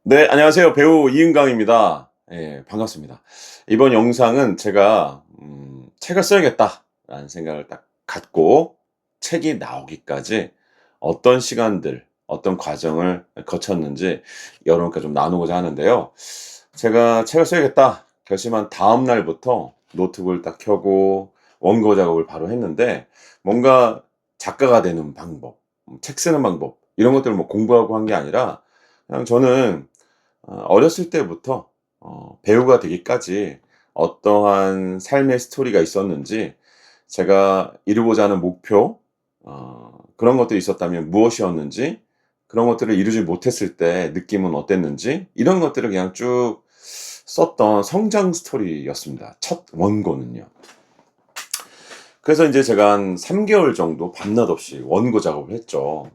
네, 안녕하세요. 배우 이은강입니다. 예, 반갑습니다. 이번 영상은 제가 '책을 써야겠다.'라는 생각을 딱 갖고 책이 나오기까지 어떤 시간들, 어떤 과정을 거쳤는지 여러분과 좀 나누고자 하는데요. 제가 '책을 써야겠다.' 결심한 다음 날부터 노트북을 딱 켜고 원고 작업을 바로 했는데, 뭔가 작가가 되는 방법, 책 쓰는 방법 이런 것들을 뭐 공부하고 한 게 아니라, 그냥 저는 어렸을 때부터 배우가 되기까지 어떠한 삶의 스토리가 있었는지, 제가 이루고자 하는 목표, 그런 것들이 있었다면 무엇이었는지, 그런 것들을 이루지 못했을 때 느낌은 어땠는지, 이런 것들을 그냥 쭉 썼던 성장 스토리였습니다, 첫 원고는요. 그래서 인제 제가 한 3 개월 정도 밤낮 없이 원고 작업을 했죠.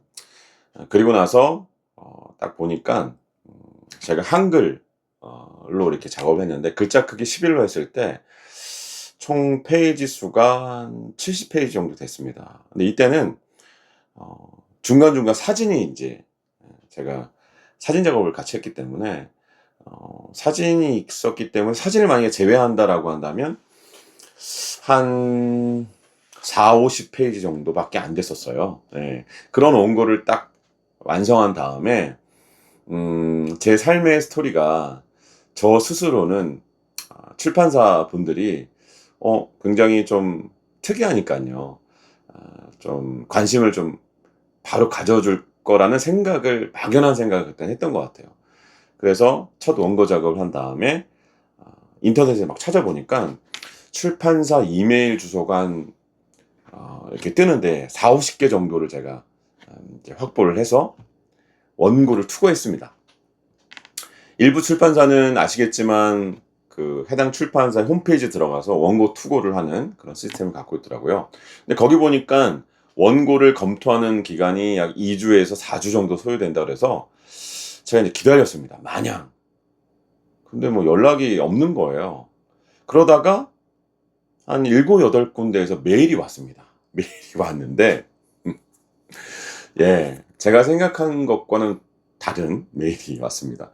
그리고 나서 딱 보니깐 제가 한글 로 이렇게 작업을 했는데, 글자 크기 11로 했을 때 총 페이지 수가 한 70 페이지 정도 됐습니다. 근데 이때는 어 중간중간 사진이 인제, 제가 사진 작업을 같이 했기 때문에 사진이 있었기 때문에, 사진을 만약에 제외한다라고 한다면 한 40-50 페이지 정도밖에 안 됐었어요. 예. 그런 원고를 딱 완성한 다음에 제 삶의 스토리가 저 스스로는, 출판사 분들이 굉장히 좀 특이하니깐요. 좀 관심을 좀 바로 가져줄 거라는 생각을, 막연한 생각을 그때 했던 것 같아요. 그래서 첫 원고 작업을 한 다음에 인터넷에 막 찾아보니깐 출판사 이메일 주소가 한 이렇게 뜨는데 40-50개 정도를 제가 이제 확보를 해서 원고를 투고했습니다. 일부 출판사는 아시겠지만 그 해당 출판사의 홈페이지에 들어가서 원고 투고를 하는 그런 시스템을 갖고 있더라고요. 근데 거기 보니깐 원고를 검토하는 기간이 약 2 주에서 4주 정도 소요된다 그래서 제가 이제 기다렸습니다, 마냥. 근데 뭐 연락이 없는 거예요. 그러다가 한 7-8 군데에서 메일이 왔습니다. 메일이 왔는데, 음 제가 생각한 것과는 다른 메일이 왔습니다.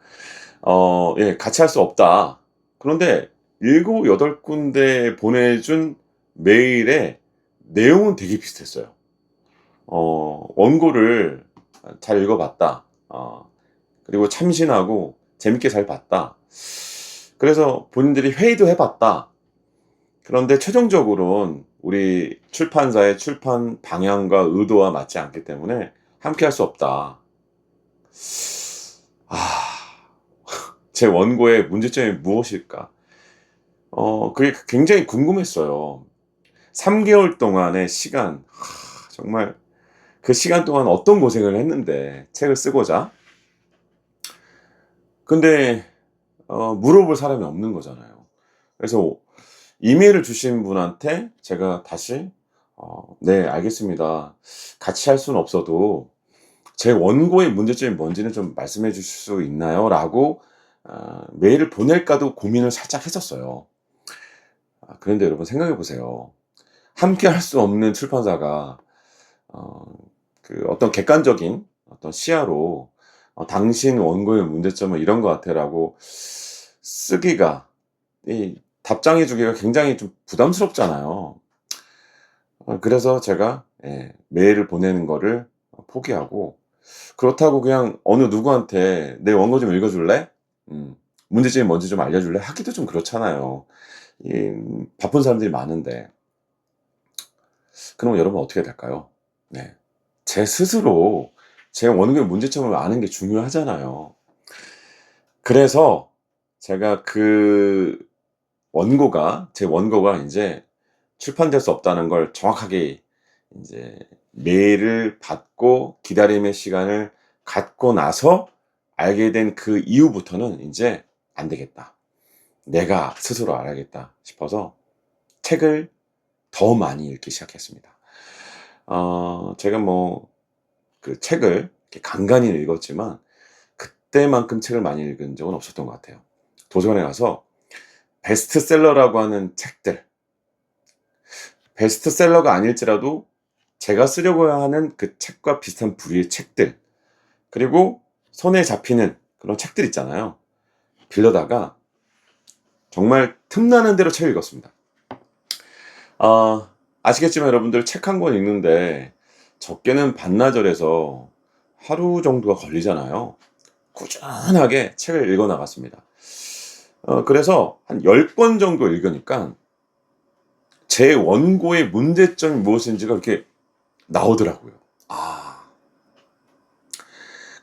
"같이 할 수 없다." 그런데 7-8 군데에 보내준 메일의 내용은 되게 비슷했어요. "원고를 잘 읽어 봤다. 그리고 참신하고 재밌게 잘 봤다. 그래서 본인들이 회의도 해 봤다. 그런데 최종적으로는 우리 출판사의 출판 방향과 의도와 맞지 않기 때문에 함께 할 수 없다." 아, 제 원고의 문제점이 무엇일까? 그게 굉장히 궁금했어요. 3 개월 동안의 시간, 정말 그 시간 동안 어떤 고생을 했는데 책을 쓰고자. 근데 물어볼 사람이 없는 거잖아요. 그래서 이메일을 주신 분한테 제가 다시 "네, 알겠습니다. 같이 할 수는 없어도 제 원고의 문제점이 뭔지는 좀 말씀해 주실 수 있나요?"라고 메일을 보낼까도 고민을 살짝 했었어요. 그런데 여러분 생각해 보세요. 함께 할 수 없는 출판사가 어 그 어떤 객관적인 어떤 시야로 "당신 원고의 문제점은 이런 것 같아."라고 쓰기가, 이 답장해 주기가 굉장히 좀 부담스럽잖아요. 그래서 제가 메일을 보내는 거를 포기하고, 그렇다고 그냥 어느 누구한테 "내 원고 좀 읽어 줄래? 음 문제점이 뭔지 좀 알려 줄래?" 하기도 좀 그렇잖아요. 바쁜 사람들이 많은데. 그럼 여러분 어떻게 될까요? 네. 제 스스로 제 원고의 문제점을 아는 게 중요하잖아요. 그래서 제가 제 원고가 인제 출판될 수 없다는 걸 정확하게 인제 메일을 받고 기다림의 시간을 갖고 나서 알게 된 그 이후부터는 인제 '안 되겠다. 내가 스스로 알아야겠다.' 싶어서 책을 더 많이 읽기 시작했습니다. 제가 뭐 그 책을 이렇게 간간히 읽었지만 그때만큼 책을 많이 읽은 적은 없었던 것 같아요. 도서관에 가서 베스트셀러라고 하는 책들, 베스트셀러가 아닐지라도 제가 쓰려고 하는 그 책과 비슷한 부류의 책들, 그리고 손에 잡히는 그런 책들 있잖아요. 빌려다가 정말 틈나는 대로 책을 읽었습니다. 아시겠지만 여러분들 책 한 권 읽는데 적게는 반나절에서 하루 정도가 걸리잖아요. 꾸준하게 책을 읽어 나갔습니다. 그래서 한 10권 정도 읽으니까 제 원고의 문제점이 무엇인지가 이렇게 나오더라고요. 아.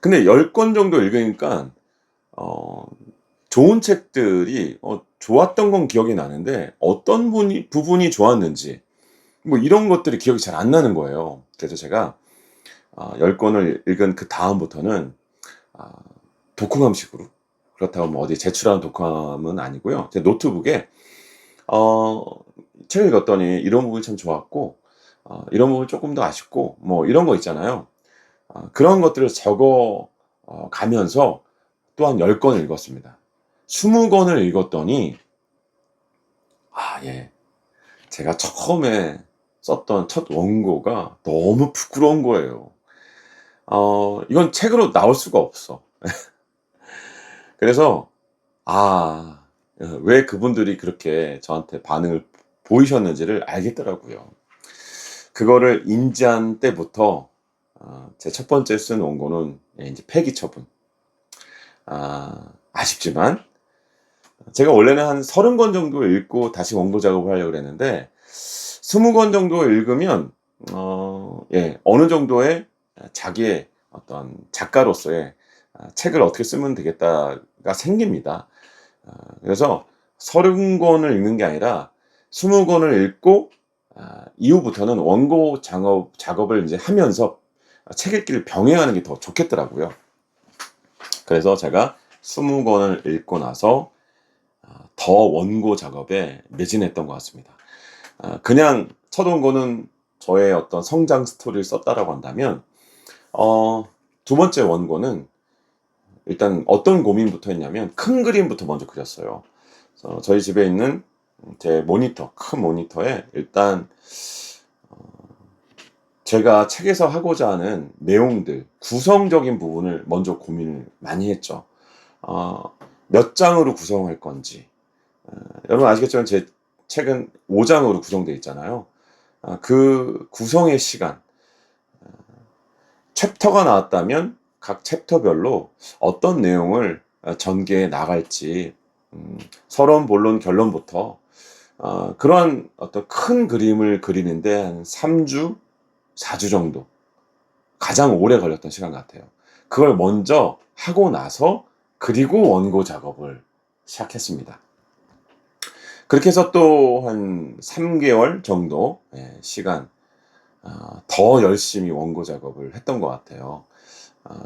근데 10권 정도 읽으니까 어 좋은 책들이 좋았던 건 기억이 나는데 어떤 부분이 좋았는지 뭐 이런 것들이 기억이 잘 안 나는 거예요. 그래서 제가 10권을 읽은 그다음부터는 아 독후감식으로, 그렇다고 뭐 어디 제출하는 독후감은 아니고요. 제 노트북에 어 책을 읽었더니 이런 부분이 참 좋았고 이런 부분이 쪼끔 더 아쉽고 뭐 이런 거 있잖아요. 그런 것들을 적어 가면서 또 한 10 권을 읽었습니다. 20 권을 읽었더니 예. 제가 처음에 썼던 첫 원고가 너무 부끄러운 거예요. 이건 책으로 나올 수가 없어. 그래서 왜 그분들이 그렇게 저한테 반응을 보이셨는지를 알겠더라고요. 그거를 인지한 때부터 제 첫 번째 쓴 원고는 인제 폐기 처분. 아쉽지만 제가 원래는 한 30권 정도 읽고 다시 원고 작업을 하려고 그랬는데 20권 정도 읽으면 어느 정도의 자기의 어떤 작가로서의 '책을 어떻게 쓰면 되겠다.'가 생깁니다. 그래서 30 권을 읽는 게 아니라 20 권을 읽고 이후부터는 원고 작업을 인제 하면서 책 읽기를 병행하는 게 더 좋겠더라고요. 그래서 제가 20 권을 읽고 나서 더 원고 작업에 매진했던 것 같습니다. 그냥 첫 원고는 저의 어떤 성장 스토리를 썼다라고 한다면 두 번째 원고는 일단 어떤 고민부터 했냐면 큰 그림부터 먼저 그렸어요. 그래서 저희 집에 있는 제 모니터, 큰 모니터에 일단 제가 책에서 하고자 하는 내용들, 구성적인 부분을 먼저 고민을 많이 했죠. 몇 장으로 구성할 건지. 여러분 아시겠지만 제 책은 5 장으로 구성되어 있잖아요. 그 구성의 시간, 챕터가 나왔다면 각 챕터별로 어떤 내용을 전개해 나갈지, 서론, 본론, 결론부터 그러한 어떤 큰 그림을 그리는데 한 3 주, 4주 정도, 가장 오래 걸렸던 시간 같아요. 그걸 먼저 하고 나서 그리고 원고 작업을 시작했습니다. 그렇게 해서 또 한 3 개월 정도 시간 더 열심히 원고 작업을 했던 것 같아요.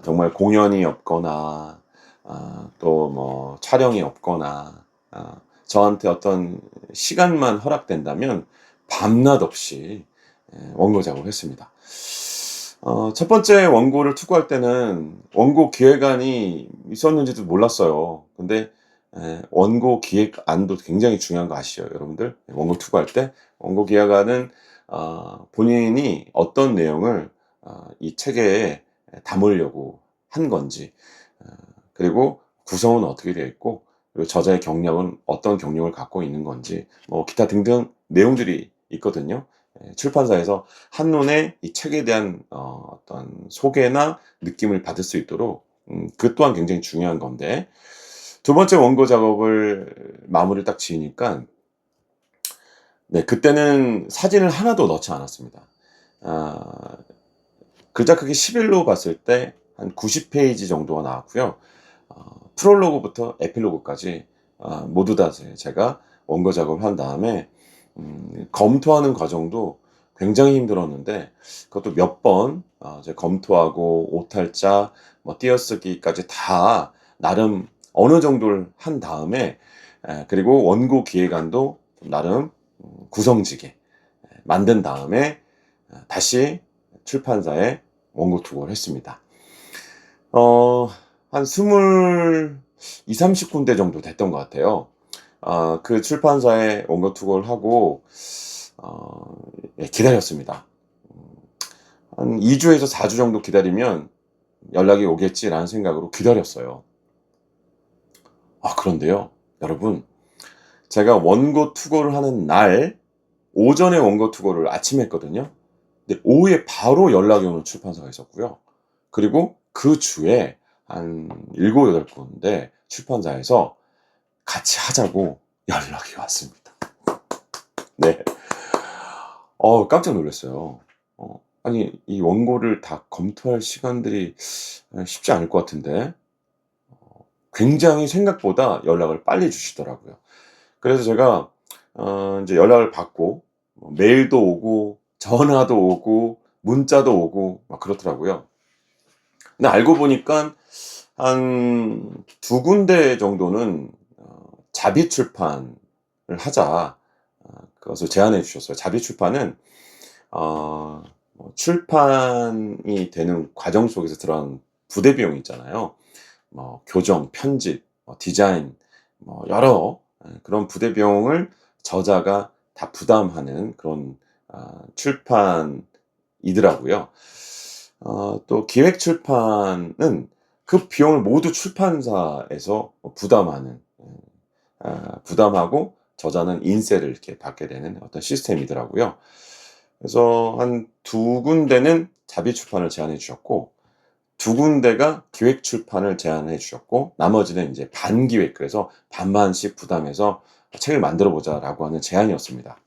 정말 공연이 없거나 또 뭐 촬영이 없거나 저한테 어떤 시간만 허락된다면 밤낮 없이 원고 작업을 했습니다. 첫 번째 원고를 투고할 때는 원고 기획안이 있었는지도 몰랐어요. 근데 원고 기획안도 굉장히 중요한 거 아시죠, 여러분들? 원고 투고할 때 원고 기획안은 본인이 어떤 내용을 이 책에 담으려고 한 건지, 그리고 구성은 어떻게 되어 있고, 그리고 저자의 경력은 어떤 경력을 갖고 있는 건지, 뭐 기타 등등 내용들이 있거든요. 출판사에서 한눈에 이 책에 대한 어떤 소개나 느낌을 받을 수 있도록 그 또한 굉장히 중요한 건데, 두 번째 원고 작업을 마무리를 딱 지으니까 그때는 사진을 하나도 넣지 않았습니다. 아 글자 크기 11로 봤을 때 한 90 페이지 정도가 나왔고요. 프롤로그부터 에필로그까지 모두 다 제가 원고 작업을 한 다음에 검토하는 과정도 굉장히 힘들었는데, 그것도 몇 번 이제 검토하고 오탈자 뭐 띄어쓰기까지 다 나름 어느 정도를 한 다음에, 그리고 원고 기획안도 나름 구성지게 만든 다음에 다시 출판사에 원고 투고를 했습니다. 한 22-30 군데 정도 됐던 것 같아요. 그 출판사에 원고 투고를 하고 기다렸습니다. 한 2 주에서 4주 정도 기다리면 연락이 오겠지라는 생각으로 기다렸어요. 그런데요. 여러분, 제가 원고 투고를 하는 날 오전에 원고 투고를 아침에 했거든요. 근데 오후에 바로 연락이 오는 출판사가 있었고요. 그리고 그 주에 한 7-8 군데 출판사에서 같이 하자고 연락이 왔습니다. 네. 깜짝 놀랐어요. 아니 이 원고를 다 검토할 시간들이 쉽지 않을 것 같은데 굉장히 생각보다 연락을 빨리 주시더라고요. 그래서 제가 인제 연락을 받고 메일도 오고 전화도 오고 문자도 오고 막 그렇더라고요. 근데 알고 보니깐 한 2 군데 정도는 자비 출판을 하자 그것을 제안해 주셨어요. 자비 출판은 출판이 되는 과정 속에서 들어간 부대 비용이 있잖아요. 교정, 편집, 디자인 여러 그런 부대 비용을 저자가 다 부담하는 그런 출판이더라고요. 또 기획 출판은 그 비용을 모두 출판사에서 부담하는 부담하고 저자는 인세를 이렇게 받게 되는 어떤 시스템이더라고요. 그래서 한 2 군데는 자비 출판을 제안해 주셨고 2 군데가 기획 출판을 제안해 주셨고 나머지는 인제 반기획 그래서 반반씩 부담해서 "책을 만들어 보자."라고 하는 제안이었습니다.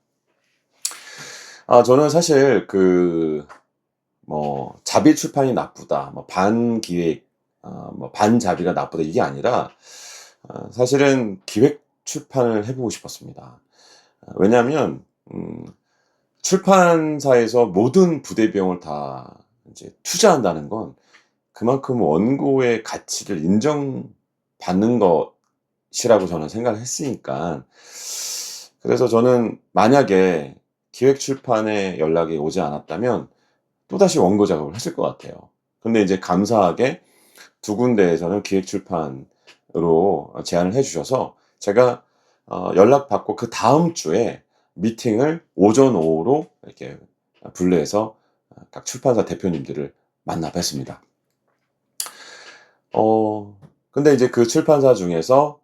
저는 사실 자비 출판이 나쁘다 반기획 반자비가 나쁘다 이게 아니라 사실은 기획 출판을 해 보고 싶었습니다. 왜냐하면 출판사에서 모든 부대 비용을 다 인제 투자한다는 건 그만큼 원고의 가치를 인정받는 것이라고 저는 생각을 했으니까 그래서 저는 만약에 기획 출판에 연락이 오지 않았다면 또다시 원고 작업을 했을 것 같아요. 근데 이제 감사하게 2 군데에서는 기획 출판으로 제안을 해 주셔서 제가 연락받고 그다음 주에 미팅을 오전, 오후로 이렇게 분류해서 각 출판사 대표님들을 만나 뵀습니다. 근데 이제 그 출판사 중에서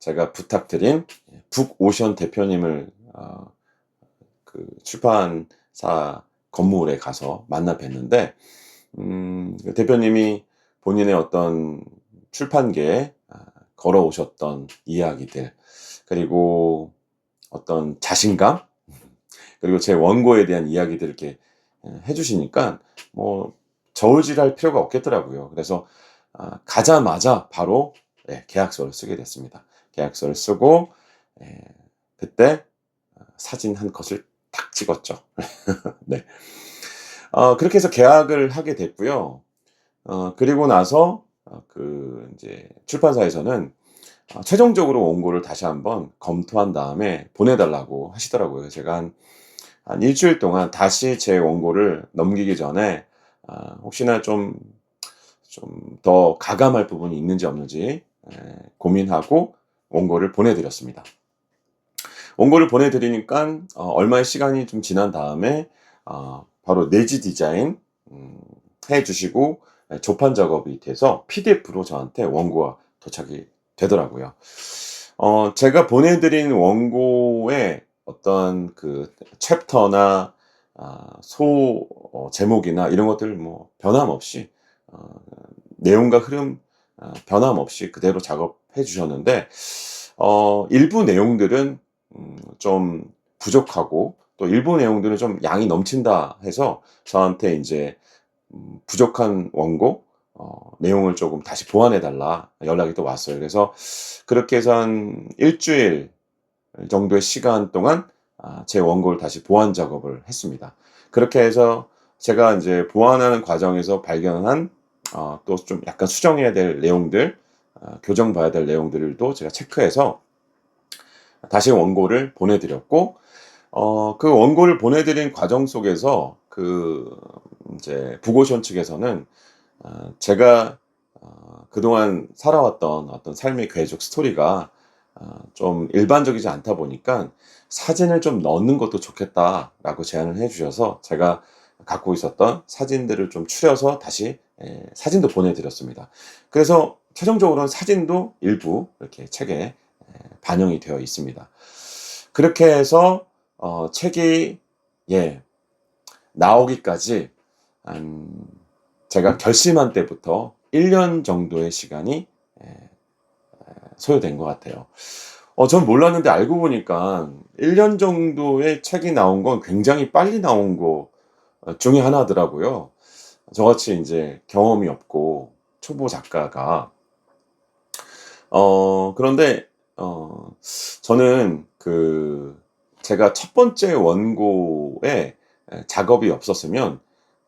제가 부탁드린 북오션 대표님을 그 출판사 건물에 가서 만나 뵀는데 그 대표님이 본인의 어떤 출판계에 걸어오셨던 이야기들 그리고 어떤 자신감 그리고 제 원고에 대한 이야기들을 이렇게 해 주시니까 저울질할 필요가 없겠더라고요. 그래서 가자마자 바로 계약서를 쓰게 됐습니다. 계약서를 쓰고 그때 사진 한 컷을 딱 찍었죠. 네. 그렇게 해서 계약을 하게 됐고요. 그리고 나서 인제 출판사에서는 최종적으로 원고를 다시 한번 검토한 다음에 보내 달라고 하시더라고요. 그래서 제가 한 1 주일 동안 다시 제 원고를 넘기기 전에 혹시나 좀 더 가감할 부분이 있는지 없는지 고민하고 원고를 보내 드렸습니다. 원고를 보내 드리니깐 얼마의 시간이 좀 지난 다음에 바로 내지 디자인 해 주시고 조판 작업이 돼서 PDF로 저한테 원고가 도착이 되더라고요. 제가 보내 드린 원고의 어떤 그 챕터나 제목이나 이런 것들 변함없이 내용과 흐름 변함없이 그대로 작업해 주셨는데 일부 내용들은 좀 부족하고 또 일부 내용들은 좀 양이 넘친다 해서 저한테 인제 부족한 원고 내용을 조금 다시 보완해 달라 연락이 또 왔어요. 그래서 그렇게 해서 한 1 주일 정도의 시간 동안 제 원고를 다시 보완 작업을 했습니다. 그렇게 해서 제가 인제 보완하는 과정에서 발견한 또 좀 약간 수정해야 될 내용들 교정 봐야 될 내용들도 제가 체크해서 다시 원고를 보내 드렸고 그 원고를 보내 드린 과정 속에서 인제 북오션 측에서는 제가 그동안 살아왔던 어떤 삶의 궤적 스토리가 좀 일반적이지 않다 보니까 "사진을 좀 넣는 것도 좋겠다."라고 제안을 해 주셔서 제가 갖고 있었던 사진들을 좀 추려서 다시 사진도 보내 드렸습니다. 그래서 최종적으로는 사진도 일부 이렇게 책에 반영이 되어 있습니다. 그렇게 해서 책이 예 나오기까지 한 제가 결심한 때부터 1년 정도의 시간이 소요된 것 같아요. 전 몰랐는데 알고 보니까 1년 정도의 책이 나온 건 굉장히 빨리 나온 거 중에 하나더라고요. 저같이 인제 경험이 없고 초보 작가가 그런데 저는 제가 첫 번째 원고에 작업이 없었으면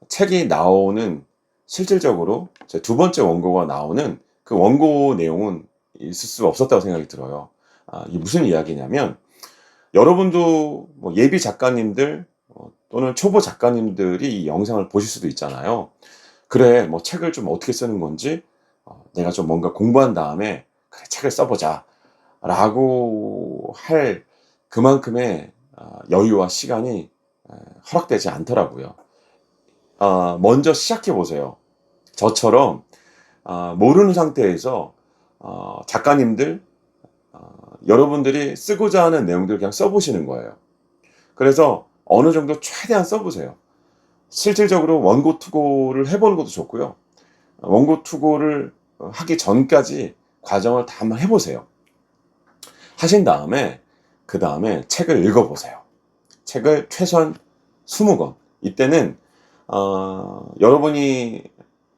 책이 나오는 실질적으로 제 두 번째 원고가 나오는 그 원고 내용은 있을 수가 없었다고 생각이 들어요. 이게 무슨 이야기냐면 여러분도 뭐 예비 작가님들 또는 초보 작가님들이 이 영상을 보실 수도 있잖아요. '그래 뭐 책을 좀 어떻게 쓰는 건지 내가 좀 뭔가 공부한 다음에 그래 책을 써 보자.'라고 할 그만큼의 여유와 시간이 허락되지 않더라고요. 먼저 시작해 보세요. 저처럼 모르는 상태에서 작가님들 여러분들이 쓰고자 하는 내용들을 그냥 써 보시는 거예요. 그래서 어느 정도 최대한 써 보세요. 실질적으로 원고 투고를 해 보는 것도 좋고요. 원고 투고를 하기 전까지 과정을 다 한번 해 보세요. 하신 다음에 그다음에 책을 읽어 보세요. 책을 최소한 20 권. 이때는 여러분이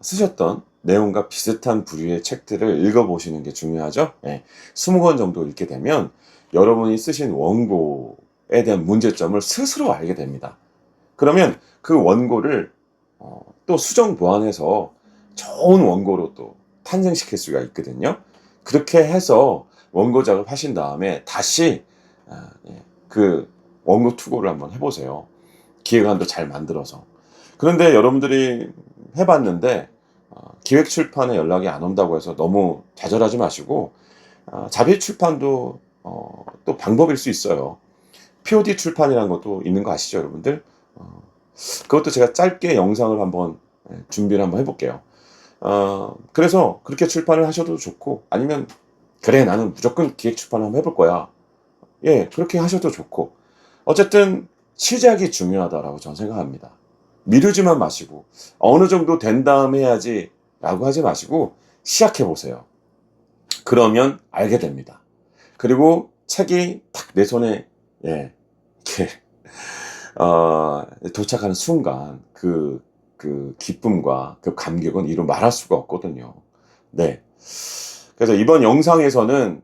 쓰셨던 내용과 비슷한 부류의 책들을 읽어 보시는 게 중요하죠. 예. 20권 정도 읽게 되면 여러분이 쓰신 원고에 대한 문제점을 스스로 알게 됩니다. 그러면 그 원고를 또 수정 보완해서 좋은 원고로 또 탄생시킬 수가 있거든요. 그렇게 해서 원고 작업하신 다음에 다시 그 원고 투고를 한번 해 보세요. 기획안도 잘 만들어서. 그런데 여러분들이 해 봤는데 기획 출판에 연락이 안 온다고 해서 너무 좌절하지 마시고 자비 출판도 또 방법일 수 있어요. POD 출판이라는 것도 있는 거 아시죠, 여러분들? 그것도 제가 짧게 영상을 한번 준비를 한번 해 볼게요. 그래서 그렇게 출판을 하셔도 좋고 아니면 '그래 나는 무조건 기획 출판을 한번 해볼 거야.' 예 그렇게 하셔도 좋고 어쨌든 '시작이 중요하다.'라고 저는 생각합니다. 미루지만 마시고 '어느 정도 된 다음에 해야지.'라고 하지 마시고 시작해 보세요. 그러면 알게 됩니다. 그리고 책이 탁 내 손에 이렇게 도착하는 순간 그 기쁨과 그 감격은 이루 말할 수가 없거든요. 네. 그래서 이번 영상에서는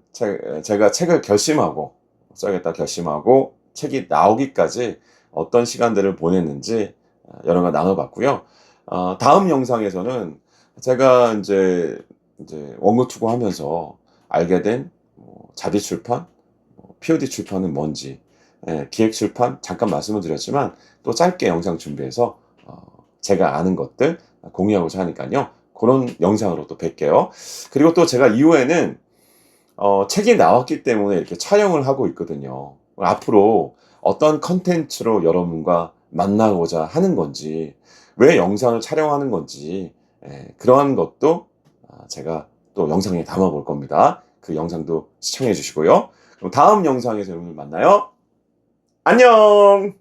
제가 책을 결심하고 써야겠다 결심하고 책이 나오기까지 어떤 시간들을 보냈는지 여러 가지 나눠 봤고요. 다음 영상에서는 제가 인제 원고 투고하면서 알게 된 자비 출판, POD 출판은 뭔지 기획 출판 잠깐 말씀을 드렸지만 또 짧게 영상 준비해서 제가 아는 것들 공유하고자 하니깐요. 고런 영상으로 또 뵐게요. 그리고 또 제가 이후에는 책이 나왔기 때문에 이렇게 촬영을 하고 있거든요. 앞으로 어떤 컨텐츠로 여러분과 만나고자 하는 건지, 왜 영상을 촬영하는 건지 그러한 것도 제가 또 영상에 담아 볼 겁니다. 그 영상도 시청해 주시고요. 그럼 다음 영상에서 여러분을 만나요. 안녕.